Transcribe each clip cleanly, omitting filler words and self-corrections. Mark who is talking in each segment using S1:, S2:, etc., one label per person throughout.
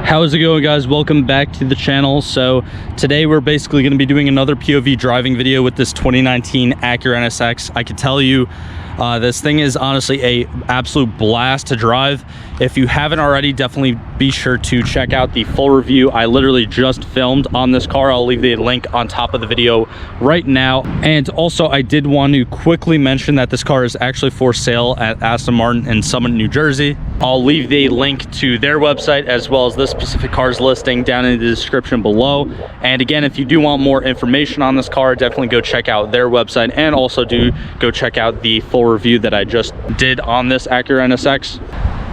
S1: How's it going, guys? Welcome back to the channel. So today we're basically going to be doing another POV driving video with this 2019 Acura NSX. I can tell you this thing is honestly a absolute blast to drive. If you haven't already, definitely be sure to check out the full review I literally just filmed on this car. I'll leave the link on top of the video right now. And also, I did want to quickly mention that this car is actually for sale at Aston Martin in Summit, New Jersey. I'll leave the link to their website as well as this specific car's listing down in the description below. And again, if you do want more information on this car, definitely go check out their website, and also do go check out the full review that I just did on this Acura NSX.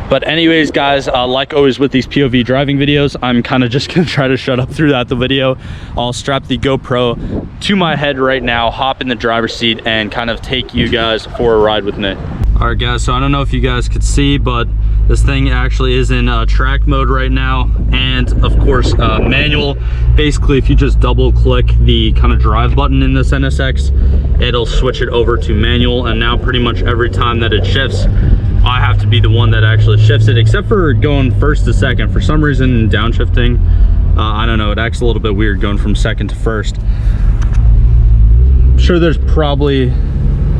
S1: But anyways, guys, like always with these POV driving videos, I'm kind of just gonna try to shut up throughout the video. I'll strap the GoPro to my head right now, hop in the driver's seat, and kind of take you guys for a ride with me. All right, guys, so I don't know if you guys could see, but this thing actually is in track mode right now, and of course manual. Basically, if you just double click the kind of drive button in this NSX, it'll switch it over to manual. And now pretty much every time that it shifts, I have to be the one that actually shifts it, except for going first to second. For some reason, downshifting, I don't know, it acts a little bit weird going from second to first. I'm sure there's probably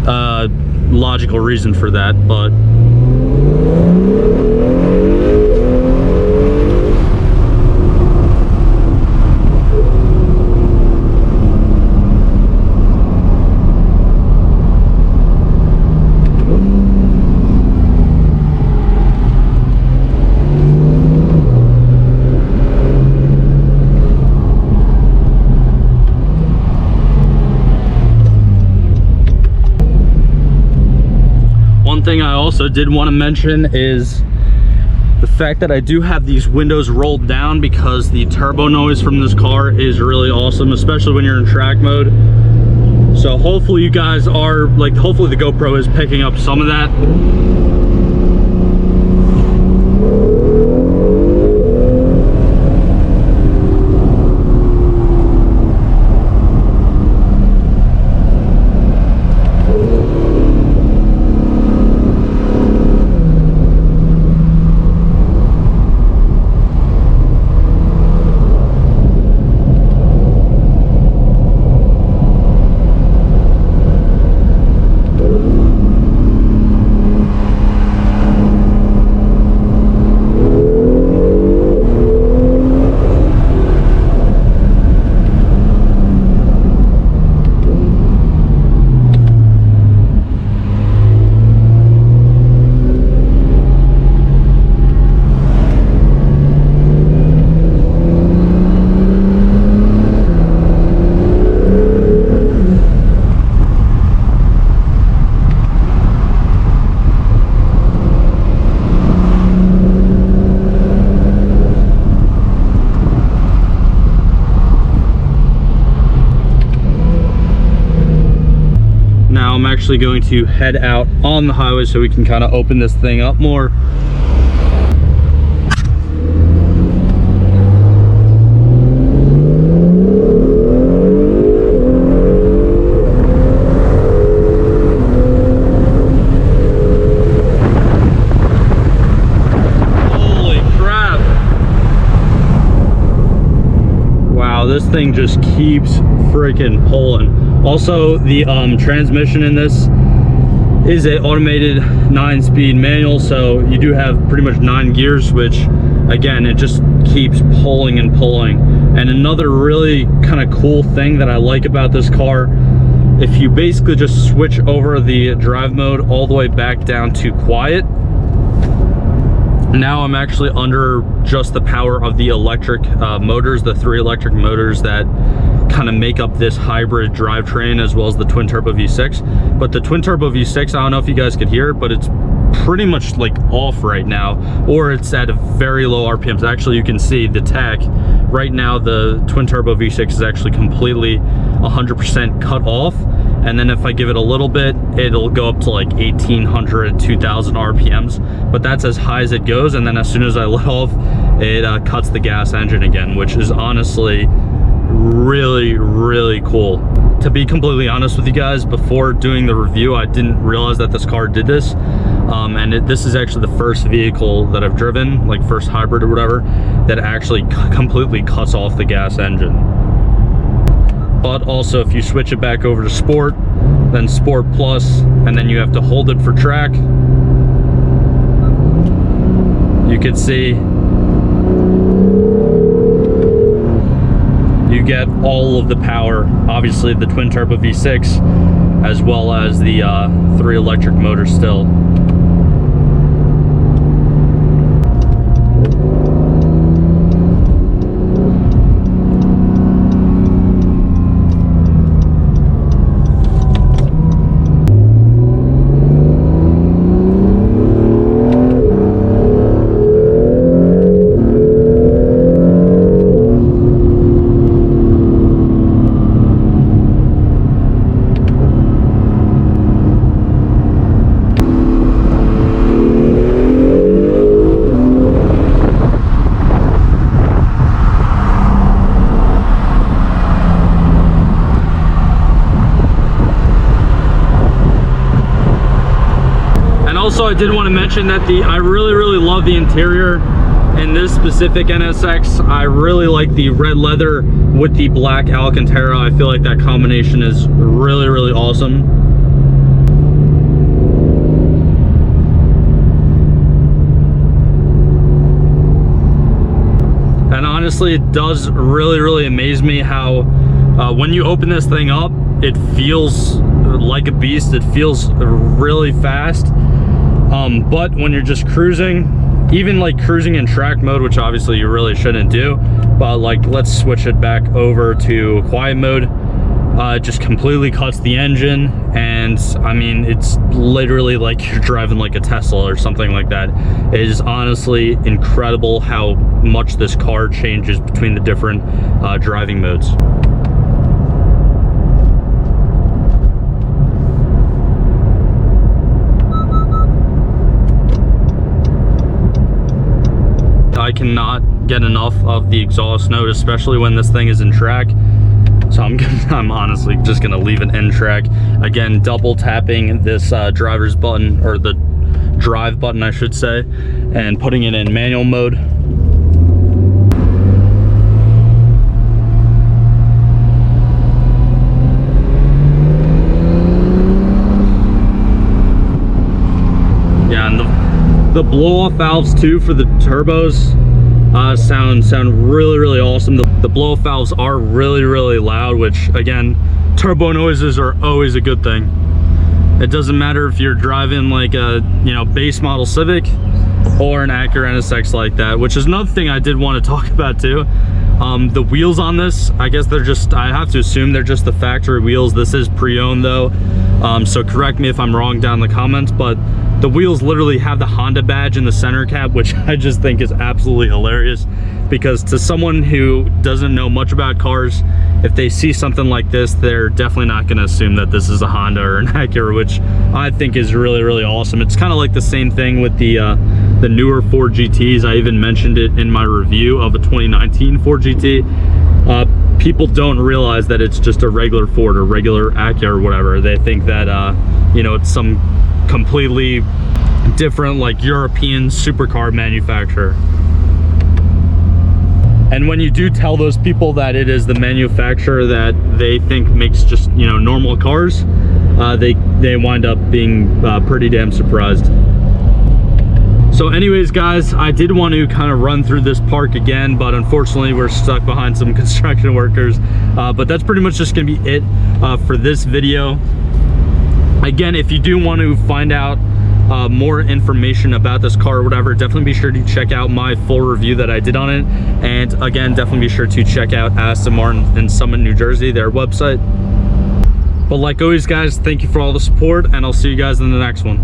S1: a logical reason for that, but thing I also did want to mention is the fact that I do have these windows rolled down, because the turbo noise from this car is really awesome, especially when you're in track mode. So hopefully you guys are like, hopefully the GoPro is picking up some of that. I'm actually going to head out on the highway so we can kind of open this thing up more. Holy crap. Wow, this thing just keeps freaking pulling. Also, the transmission in this is an automated 9-speed manual, so you do have pretty much 9 gears, which again, it just keeps pulling and pulling. And another really kind of cool thing that I like about this car, if you basically just switch over the drive mode all the way back down to quiet, now I'm actually under just the power of the electric motors, the 3 electric motors that kind of make up this hybrid drivetrain, as well as the twin turbo V6. But the twin turbo V6, I don't know if you guys could hear it, but it's pretty much like off right now, or it's at a very low RPMs. Actually, you can see the tach right now, the twin turbo V6 is actually completely 100% cut off. And then if I give it a little bit, it'll go up to like 1800, 2000 RPMs, but that's as high as it goes. And then as soon as I let off, it cuts the gas engine again, which is honestly really, really cool. to be completely honest with you guys, before doing the review, I didn't realize that this car did this. This is actually the first vehicle that I've driven, like first hybrid or whatever, that actually completely cuts off the gas engine. But also, if you switch it back over to Sport, then Sport Plus, and then you have to hold it for track, you can see you get all of the power, obviously the twin turbo V6, as well as the 3 electric motors still. Also, I did want to mention that I really love the interior in this specific NSX. I really like the red leather with the black Alcantara. I feel like that combination is really awesome. And honestly, it does really amaze me how when you open this thing up, it feels like a beast. It feels really fast. But when you're just cruising, even like cruising in track mode, which obviously you really shouldn't do, but like let's switch it back over to quiet mode, it just completely cuts the engine. And I mean, it's literally like you're driving like a Tesla or something like that. It is honestly incredible how much this car changes between the different driving modes. I cannot get enough of the exhaust note, especially when this thing is in track. So I'm honestly just gonna leave it in track. Again, double tapping this driver's button, or the drive button I should say, and putting it in manual mode. Yeah, and the blow-off valves too for the turbos sound really awesome. The blow-off valves are really loud, which again, turbo noises are always a good thing. It doesn't matter if you're driving like a base model Civic or an Acura NSX like that, which is another thing I did want to talk about too. The wheels on this, I guess they're just, I have to assume they're just the factory wheels. This is pre-owned though, so correct me if I'm wrong down in the comments, but the wheels literally have the Honda badge in the center cap, which I just think is absolutely hilarious, because to someone who doesn't know much about cars, if they see something like this, they're definitely not going to assume that this is a Honda or an Acura, which I think is really awesome. It's kind of like the same thing with the newer Ford GTs. I even mentioned it in my review of a 2019 Ford GT. People don't realize that it's just a regular Ford or regular Acura or whatever. They think that it's some completely different like European supercar manufacturer. And when you do tell those people that it is the manufacturer that they think makes just normal cars, they wind up being pretty damn surprised. So anyways guys, I did want to kind of run through this park again, but unfortunately we're stuck behind some construction workers. But that's pretty much just gonna be it for this video. Again, if you do want to find out more information about this car or whatever, definitely be sure to check out my full review that I did on it. And again, definitely be sure to check out Aston Martin in Summit, New Jersey, their website. But like always guys, thank you for all the support, and I'll see you guys in the next one.